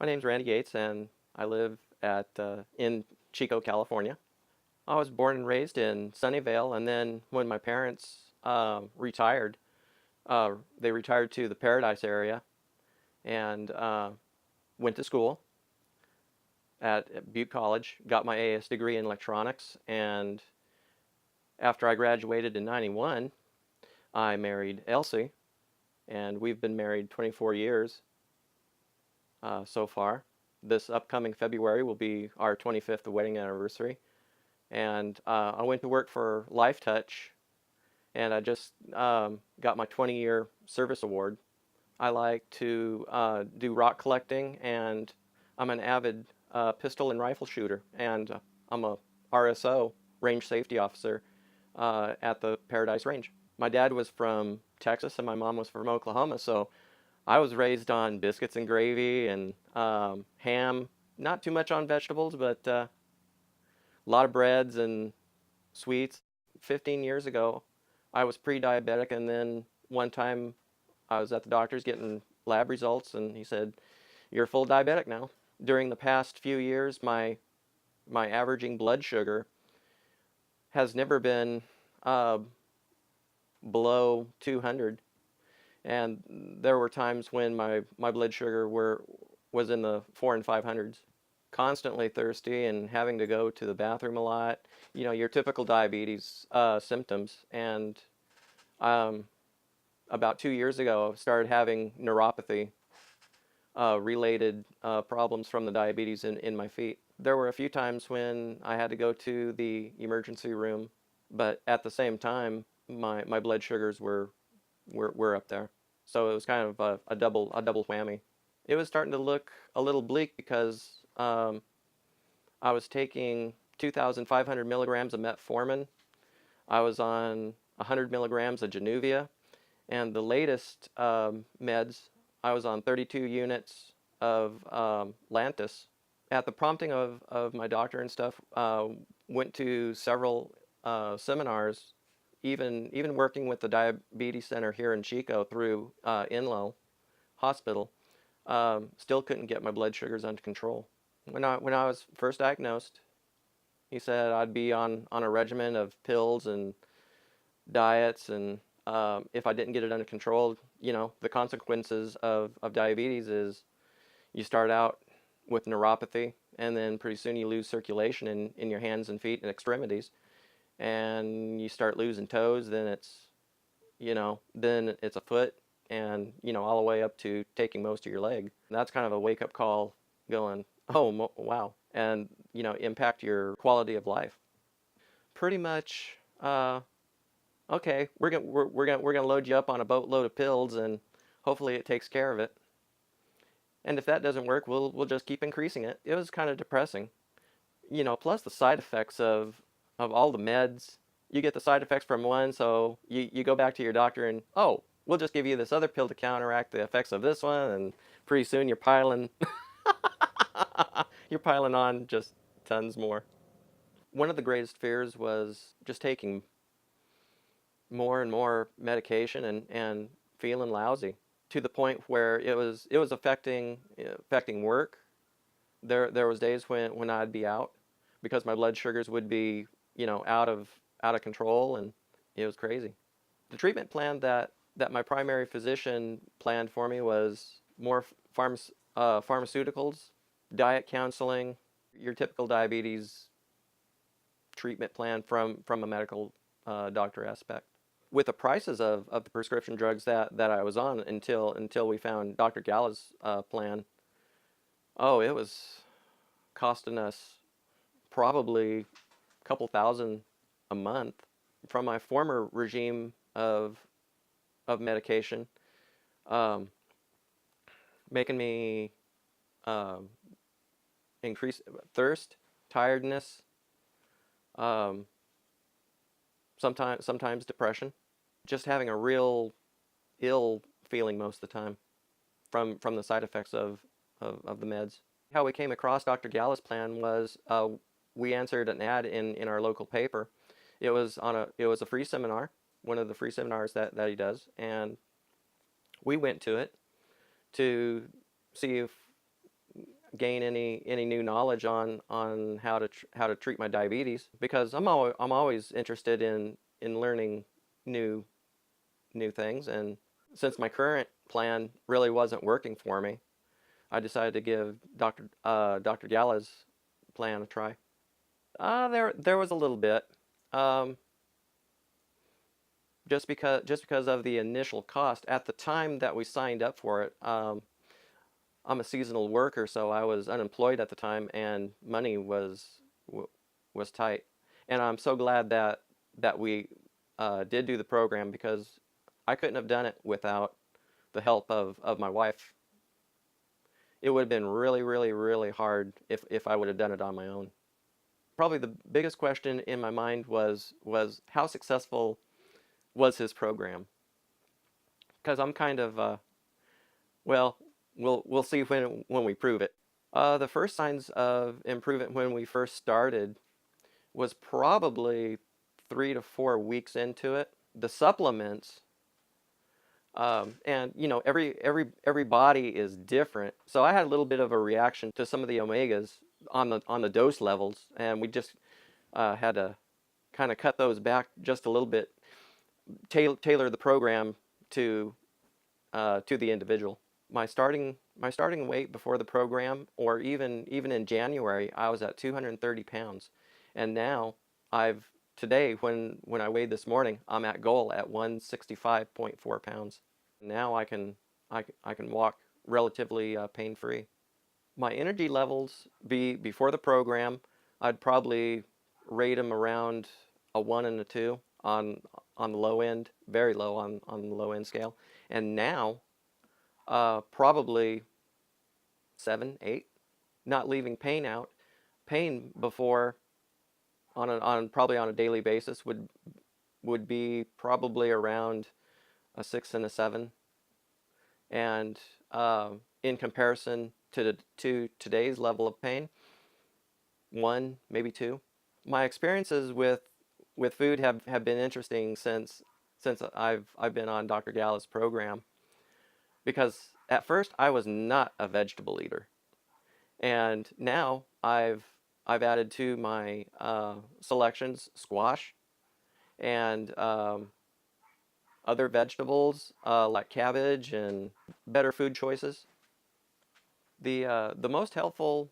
My name's Randy Gates, and I live in Chico, California. I was born and raised in Sunnyvale, and then when my parents retired, they retired to the Paradise area and went to school at Butte College, got my AS degree in electronics, and after I graduated in '91, I married Elsie, and we've been married 24 years so far. This upcoming February will be our 25th wedding anniversary. And I went to work for Lifetouch, and I just got my 20-year service award. I like to do rock collecting, and I'm an avid pistol and rifle shooter, and I'm a RSO, range safety officer, at the Paradise Range. My dad was from Texas, and my mom was from Oklahoma, so I was raised on biscuits and gravy and ham. Not too much on vegetables, but a lot of breads and sweets. 15 years ago, I was pre-diabetic, and then one time I was at the doctor's getting lab results, and he said, "You're full diabetic now." During the past few years, my averaging blood sugar has never been uh, below 200, and there were times when my blood sugar was in the 4 and 500s. Constantly thirsty and having to go to the bathroom a lot, your typical diabetes symptoms. And um, about 2 years ago, I started having neuropathy related problems from the diabetes in my feet. There were a few times when I had to go to the emergency room, but at the same time, my blood sugars were up there. So it was kind of a double whammy. It was starting to look a little bleak because I was taking 2,500 milligrams of metformin. I was on 100 milligrams of Januvia, and the latest meds, I was on 32 units of Lantus. At the prompting of my doctor and stuff, went to several seminars, even working with the diabetes center here in Chico through Inlo Hospital. Still couldn't get my blood sugars under control. When I was first diagnosed, he said I'd be on a regimen of pills and diets, and if I didn't get it under control, the consequences of diabetes is you start out with neuropathy, and then pretty soon you lose circulation in your hands and feet and extremities, and you start losing toes. Then it's a foot, and all the way up to taking most of your leg. That's kind of a wake-up call, going, oh wow, and impact your quality of life. Pretty much, okay, we're gonna load you up on a boatload of pills, and hopefully it takes care of it. And if that doesn't work, we'll just keep increasing it. It was kind of depressing, plus the side effects of all the meds. You get the side effects from one, so you go back to your doctor and, oh, we'll just give you this other pill to counteract the effects of this one, and pretty soon you're piling you're piling on just tons more. One of the greatest fears was just taking more and more medication and feeling lousy to the point where it was affecting work. There was days when I'd be out because my blood sugars would be, out of control, and it was crazy. The treatment plan that my primary physician planned for me was more pharmaceuticals, diet counseling, your typical diabetes treatment plan from a medical doctor aspect. With the prices of the prescription drugs that I was on until we found Dr. Gala's plan, oh, it was costing us probably a couple thousand a month. From my former regime of medication, um, making me um, increase thirst, tiredness, um, sometimes depression, just having a real ill feeling most of the time from the side effects of the meds. How we came across Dr. Gala's plan was we answered an ad in our local paper. It was a free seminar, one of the free seminars that he does, and we went to it to see if gain any new knowledge on how to treat my diabetes, because I'm always interested in learning new new things. And since my current plan really wasn't working for me, I decided to give Dr. Gala's plan a try. There was a little bit, um, just because of the initial cost at the time that we signed up for it. I'm a seasonal worker, so I was unemployed at the time, and money was tight. And I'm so glad that we did do the program, because I couldn't have done it without the help of my wife. It would have been really, really, really hard if I would have done it on my own. Probably the biggest question in my mind was how successful was his program? Because I'm kind of well, we'll see when we prove it. The first signs of improvement when we first started was probably 3 to 4 weeks into it. The supplements, and you know, every body is different. So I had a little bit of a reaction to some of the omegas on the dose levels, and we just had to kind of cut those back just a little bit, tailor the program to the individual. My starting weight before the program, or even in January, I was at 230 pounds, and now I've today when I weighed this morning, I'm at goal at 165.4 pounds. Now I can walk relatively pain free. My energy levels before the program, I'd probably rate them around a 1 and a 2 on the low end, very low on the low end scale, and now probably 7, 8. Not leaving pain out. Pain before on probably on a daily basis would be probably around a 6 and a 7, and in comparison to today's level of pain, 1, maybe 2. My experiences with food have been interesting since I've been on Dr. Gala's program, because at first I was not a vegetable eater, and now I've added to my selections squash and other vegetables like cabbage and better food choices. The most helpful,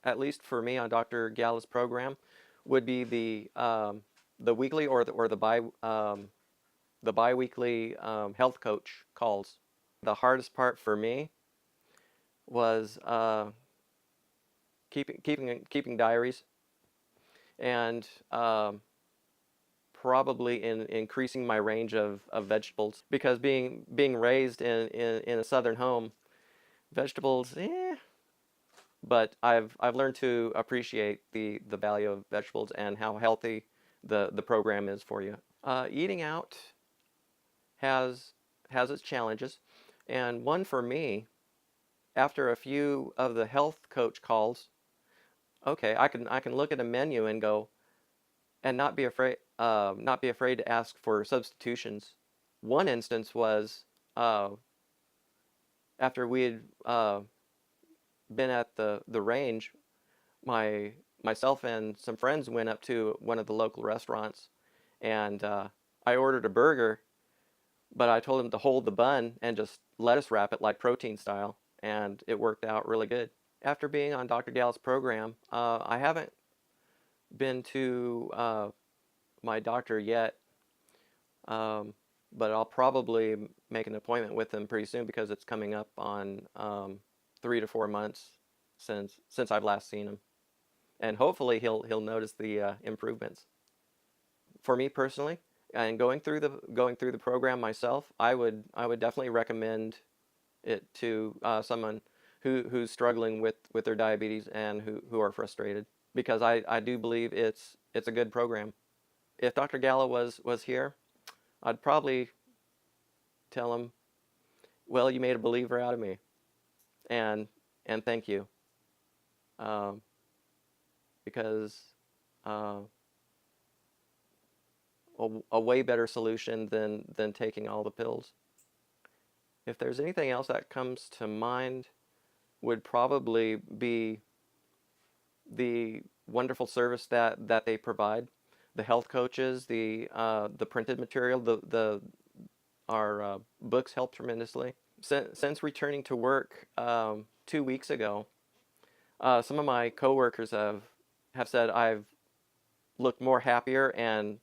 at least for me, on Dr. Gala's program, would be the weekly or the biweekly health coach calls. The hardest part for me was keeping diaries, and probably increasing my range of vegetables, because being raised in a southern home, vegetables, but I've learned to appreciate the value of vegetables and how healthy the program is for you. Eating out has its challenges, and one for me, after a few of the health coach calls, okay, I can look at a menu and go, and not be afraid to ask for substitutions. One instance was after we had been at the range, myself and some friends went up to one of the local restaurants, and I ordered a burger, but I told them to hold the bun and just lettuce wrap it like protein style, and it worked out really good. After being on Dr. Gala's program, I haven't been to my doctor yet, but I'll probably make an appointment with him pretty soon, because it's coming up on 3 to 4 months since I've last seen him, and hopefully he'll notice the improvements. For me personally, and going through the program myself, I would definitely recommend it to someone who's struggling with their diabetes and who are frustrated, because I do believe it's a good program. If Dr. Gala was here, I'd probably tell him, well, you made a believer out of me, and thank you, um, because a way better solution than taking all the pills. If there's anything else that comes to mind would probably be the wonderful service that they provide. The health coaches, the printed material, the our books help tremendously. Since returning to work 2 weeks ago, some of my coworkers have said I've looked more happier and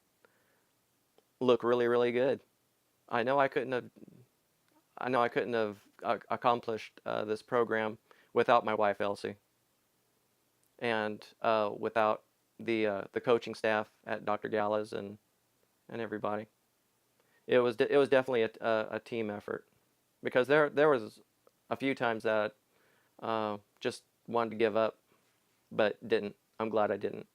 look really, really good. I know I couldn't have I know I couldn't have accomplished this program without my wife Elsie, and without the coaching staff at Dr. Gallas and everybody. It was definitely a team effort, because there was a few times that just wanted to give up, but didn't. I'm glad I didn't.